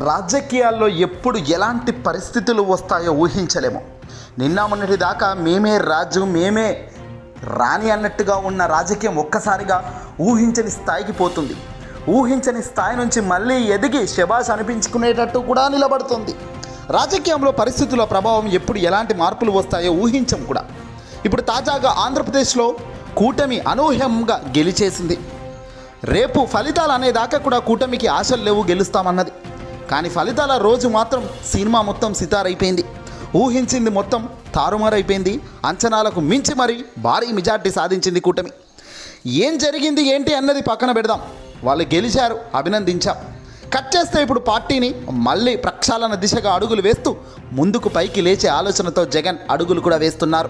రాజకీయాల్లో ఎప్పుడు ఎలాంటి పరిస్థితులు వస్తాయో ఊహించలేము. నిన్న మొన్నటి దాకా మేమే రాజు మేమే రాణి అన్నట్టుగా ఉన్న రాజకీయం ఒక్కసారిగా ఊహించని స్థాయికి పోతుంది. ఊహించని స్థాయి నుంచి మళ్ళీ ఎదిగి శబాష్ అనిపించుకునేటట్టు కూడా నిలబడుతుంది. రాజకీయంలో పరిస్థితుల ప్రభావం ఎప్పుడు ఎలాంటి మార్పులు వస్తాయో ఊహించం కూడా. ఇప్పుడు తాజాగా ఆంధ్రప్రదేశ్లో కూటమి అనూహ్యంగా గెలిచేసింది. రేపు ఫలితాలు అనేదాకా కూడా కూటమికి ఆశలు లేవు గెలుస్తామన్నది. కానీ ఫలితాల రోజు మాత్రం సినిమా మొత్తం సితారైపోయింది. ఊహించింది మొత్తం తారుమారైపోయింది. అంచనాలకు మించి మరీ భారీ మెజార్టీ సాధించింది కూటమి. ఏం జరిగింది ఏంటి అన్నది పక్కన పెడదాం. వాళ్ళు గెలిచారు, అభినందించాం. కట్ చేస్తే ఇప్పుడు పార్టీని మళ్ళీ ప్రక్షాళన దిశగా అడుగులు వేస్తూ ముందుకు పైకి లేచే ఆలోచనతో జగన్ అడుగులు కూడా వేస్తున్నారు.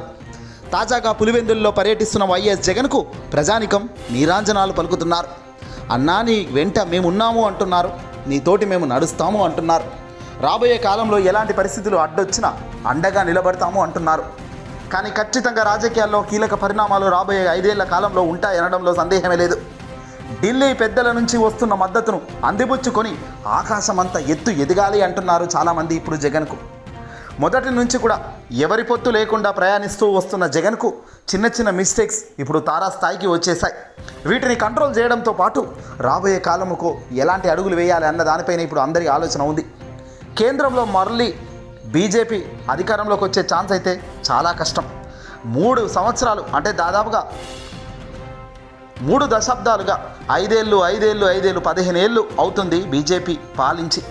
తాజాగా పులివెందుల్లో పర్యటిస్తున్న వైఎస్ జగన్కు ప్రజానికం నీరాంజనాలు పలుకుతున్నారు. అన్నా నీ వెంట మేమున్నాము అంటున్నారు, నీతోటి మేము నడుస్తాము అంటున్నారు. రాబోయే కాలంలో ఎలాంటి పరిస్థితులు అడ్డొచ్చినా అండగా నిలబడతాము అంటున్నారు. కానీ ఖచ్చితంగా రాజకీయాల్లో కీలక పరిణామాలు రాబోయే 5 ఏళ్ల కాలంలో ఉంటాయనడంలో సందేహమే లేదు. ఢిల్లీ పెద్దల నుంచి వస్తున్న మద్దతును అందిపుచ్చుకొని ఆకాశమంతా ఎత్తు ఎదగాలి అంటున్నారు చాలామంది. ఇప్పుడు జగన్కు మొదటి నుంచి కూడా ఎవరి పొత్తు లేకుండా ప్రయాణిస్తూ వస్తున్న జగన్కు చిన్న చిన్న మిస్టేక్స్ ఇప్పుడు తారాస్థాయికి వచ్చేసాయి. వీటిని కంట్రోల్ చేయడంతో పాటు రాబోయే కాలముకు ఎలాంటి అడుగులు వేయాలి అన్న దానిపైన ఇప్పుడు అందరి ఆలోచన ఉంది. కేంద్రంలో మళ్ళీ బీజేపీ అధికారంలోకి వచ్చే ఛాన్స్ అయితే చాలా కష్టం. 3 సంవత్సరాలు అంటే దాదాపుగా 3 దశాబ్దాలుగా 5 ఏళ్ళు 15 ఏళ్ళు అవుతుంది బీజేపీ పాలించి.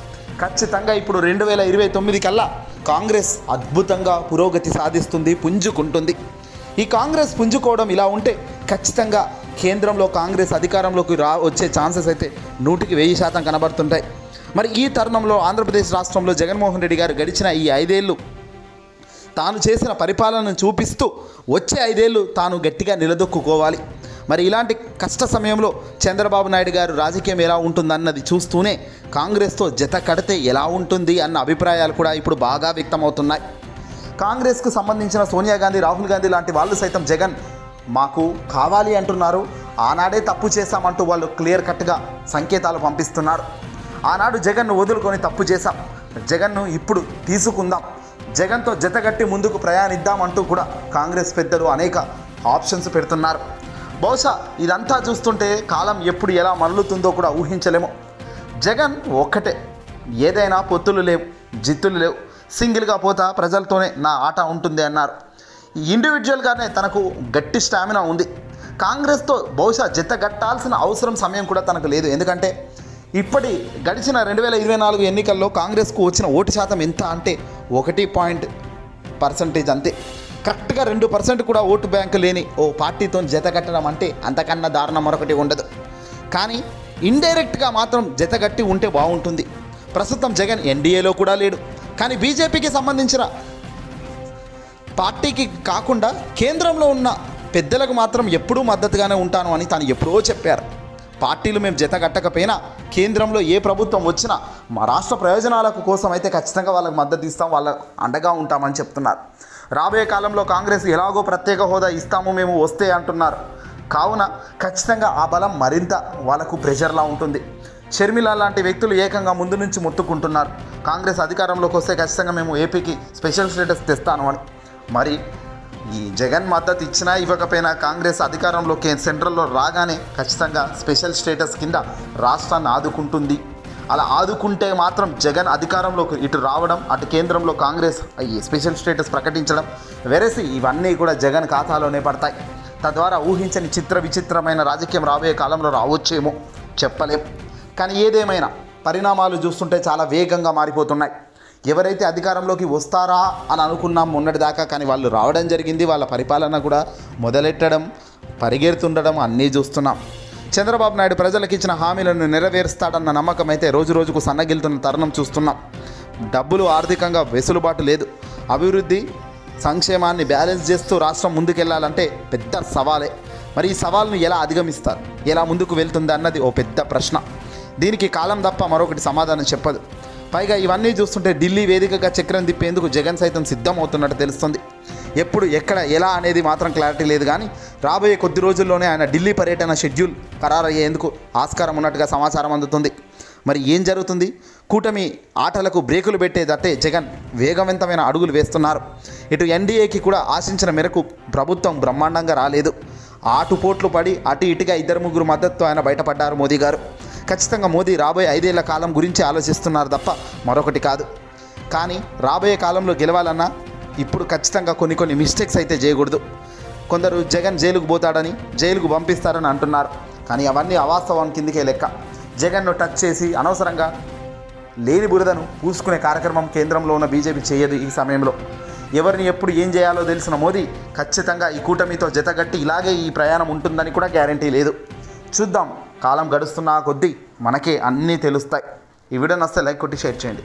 ఖచ్చితంగా ఇప్పుడు 2029 కల్లా కాంగ్రెస్ అద్భుతంగా పురోగతి సాధిస్తుంది, పుంజుకుంటుంది. ఈ కాంగ్రెస్ పుంజుకోవడం ఇలా ఉంటే ఖచ్చితంగా కేంద్రంలో కాంగ్రెస్ అధికారంలోకి వచ్చే ఛాన్సెస్ అయితే 100% కనబడుతుంటాయి. మరి ఈ తరుణంలో ఆంధ్రప్రదేశ్ రాష్ట్రంలో జగన్మోహన్ రెడ్డి గారు గడిచిన ఈ 5 ఏళ్ళు తాను చేసిన పరిపాలనను చూపిస్తూ వచ్చే 5 ఏళ్ళు తాను గట్టిగా నిలదొక్కుకోవాలి. మరి ఇలాంటి కష్ట సమయంలో చంద్రబాబు నాయుడు గారు రాజకీయం ఎలా ఉంటుందన్నది చూస్తూనే కాంగ్రెస్తో జత కడితే ఎలా ఉంటుంది అన్న అభిప్రాయాలు కూడా ఇప్పుడు బాగా వ్యక్తమవుతున్నాయి. కాంగ్రెస్కు సంబంధించిన సోనియా గాంధీ, రాహుల్ గాంధీ లాంటి వాళ్ళు సైతం జగన్ మాకు కావాలి అంటున్నారు. ఆనాడే తప్పు చేశామంటూ వాళ్ళు క్లియర్ కట్గా సంకేతాలు పంపిస్తున్నారు. ఆనాడు జగన్ను వదులుకొని తప్పు చేశాం, జగన్ను ఇప్పుడు తీసుకుందాం, జగన్తో జతగట్టి ముందుకు ప్రయాణిద్దామంటూ కూడా కాంగ్రెస్ పెద్దలు అనేక ఆప్షన్స్ పెడుతున్నారు. బహుశా ఇదంతా చూస్తుంటే కాలం ఎప్పుడు ఎలా మరలుతుందో కూడా ఊహించలేము. జగన్ ఒక్కటే, ఏదైనా పొత్తులు లేవు, జిత్తులు లేవు, సింగిల్గా పోతా ప్రజలతోనే నా ఆట ఉంటుంది అన్నారు. ఇండివిజువల్గానే తనకు గట్టి స్టామినా ఉంది. కాంగ్రెస్తో బహుశా జతగట్టాల్సిన అవసరం సమయం కూడా తనకు లేదు. ఎందుకంటే ఇప్పటి గడిచిన 2024 ఎన్నికల్లో కాంగ్రెస్కు వచ్చిన ఓటు శాతం ఎంత అంటే 1% అంతే. కరెక్ట్గా 2% కూడా ఓటు బ్యాంకు లేని ఓ పార్టీతో జతగట్టడం అంటే అంతకన్నా దారుణం మరొకటి ఉండదు. కానీ ఇండైరెక్ట్గా మాత్రం జతగట్టి ఉంటే బాగుంటుంది. ప్రస్తుతం జగన్ ఎన్డీఏలో కూడా లేడు. కానీ బీజేపీకి సంబంధించిన పార్టీకి కాకుండా కేంద్రంలో ఉన్న పెద్దలకు మాత్రం ఎప్పుడూ మద్దతుగానే ఉంటాను అని తాను ఎప్పుడో చెప్పారు. పార్టీలు మేము జతగట్టకపోయినా కేంద్రంలో ఏ ప్రభుత్వం వచ్చినా మా రాష్ట్ర ప్రయోజనాలకు కోసం అయితే ఖచ్చితంగా వాళ్ళకి మద్దతు ఇస్తాం, వాళ్ళ అండగా ఉంటామని చెప్తున్నారు. రాబోయే కాలంలో కాంగ్రెస్ ఎలాగో ప్రత్యేక హోదా ఇస్తాము మేము వస్తే అంటున్నారు. కావున ఖచ్చితంగా ఆ బలం మరింత వాళ్ళకు ప్రెషర్లా ఉంటుంది. షర్మిల లాంటి వ్యక్తులు ఏకంగా ముందు నుంచి మొత్తుకుంటున్నారు, కాంగ్రెస్ అధికారంలోకి వస్తే ఖచ్చితంగా మేము ఏపీకి స్పెషల్ స్టేటస్ తెస్తాను అని. మరి ఈ జగన్ మద్దతు ఇచ్చినా ఇవ్వకపోయినా కాంగ్రెస్ అధికారంలోకి సెంట్రల్లో రాగానే ఖచ్చితంగా స్పెషల్ స్టేటస్ కింద రాష్ట్రాన్ని ఆదుకుంటుంది. అలా ఆదుకుంటే మాత్రం జగన్ అధికారంలోకి ఇటు రావడం, అటు కేంద్రంలో కాంగ్రెస్ ఈ స్పెషల్ స్టేటస్ ప్రకటించడం వెరసి ఇవన్నీ కూడా జగన్ ఖాతాలోనే పడతాయి. తద్వారా ఊహించని విచిత్రమైన రాజకీయం రాబోయే కాలంలో రావచ్చేమో చెప్పలేం. కానీ ఏదేమైనా పరిణామాలు చూస్తుంటే చాలా వేగంగా మారిపోతున్నాయి. ఎవరైతే అధికారంలోకి వస్తారా అని అనుకున్నాం మొన్నటిదాకా, కానీ వాళ్ళు రావడం జరిగింది. వాళ్ళ పరిపాలన కూడా మొదలెట్టడం, పరిగెడుతుండడం అన్నీ చూస్తున్నాం. చంద్రబాబు నాయుడు ప్రజలకు ఇచ్చిన హామీలను నెరవేరుస్తాడన్న నమ్మకం అయితే రోజు రోజుకు సన్నగిలుతున్న తరుణం చూస్తున్నాం. డబ్బులు ఆర్థికంగా వెసులుబాటు లేదు. అభివృద్ధి సంక్షేమాన్ని బ్యాలెన్స్ చేస్తూ రాష్ట్రం ముందుకెళ్లాలంటే పెద్ద సవాలే. మరి ఈ సవాల్ను ఎలా అధిగమిస్తారు, ఎలా ముందుకు వెళ్తుంది అన్నది ఓ పెద్ద ప్రశ్న. దీనికి కాలం తప్ప మరొకటి సమాధానం చెప్పదు. పైగా ఇవన్నీ చూస్తుంటే ఢిల్లీ వేదికగా చక్రం తిప్పేందుకు జగన్ సైతం సిద్ధమవుతున్నట్టు తెలుస్తుంది. ఎప్పుడు ఎక్కడ ఎలా అనేది మాత్రం క్లారిటీ లేదు. కానీ రాబోయే కొద్ది రోజుల్లోనే ఆయన ఢిల్లీ పర్యటన షెడ్యూల్ ఖరారయ్యేందుకు ఆస్కారం ఉన్నట్టుగా సమాచారం అందుతుంది. మరి ఏం జరుగుతుంది? కూటమి ఆటలకు బ్రేకులు పెట్టేదట్టే జగన్ వేగవంతమైన అడుగులు వేస్తున్నారు. ఇటు ఎన్డీఏకి కూడా ఆశించిన మేరకు ప్రభుత్వం బ్రహ్మాండంగా రాలేదు. ఆటుపోట్లు పడి అటు ఇటుగా 2-3 మద్దతుతో ఆయన బయటపడ్డారు మోదీ గారు. ఖచ్చితంగా మోదీ రాబోయే 5 ఏళ్ల కాలం గురించి ఆలోచిస్తున్నారు తప్ప మరొకటి కాదు. కానీ రాబోయే కాలంలో గెలవాలన్నా ఇప్పుడు ఖచ్చితంగా కొన్ని మిస్టేక్స్ అయితే చేయకూడదు. కొందరు జగన్ జైలుకు పోతాడని, జైలుకు పంపిస్తారని అంటున్నారు. కానీ అవన్నీ అవాస్తవం కిందికే లెక్క. జగన్ను టచ్ చేసి అనవసరంగా లేని బురదను పూసుకునే కార్యక్రమం కేంద్రంలో ఉన్న బీజేపీ చేయదు. ఈ సమయంలో ఎవరిని ఎప్పుడు ఏం చేయాలో తెలిసిన మోదీ ఖచ్చితంగా ఈ కూటమితో జతగట్టి ఇలాగే ఈ ప్రయాణం ఉంటుందని కూడా గ్యారంటీ లేదు. చూద్దాం. కాలం గడుస్తున్న కొద్దీ మనకే అన్నీ తెలుస్తాయి. ఈ వీడియో నచ్చితే లైక్ కొట్టి షేర్ చేయండి.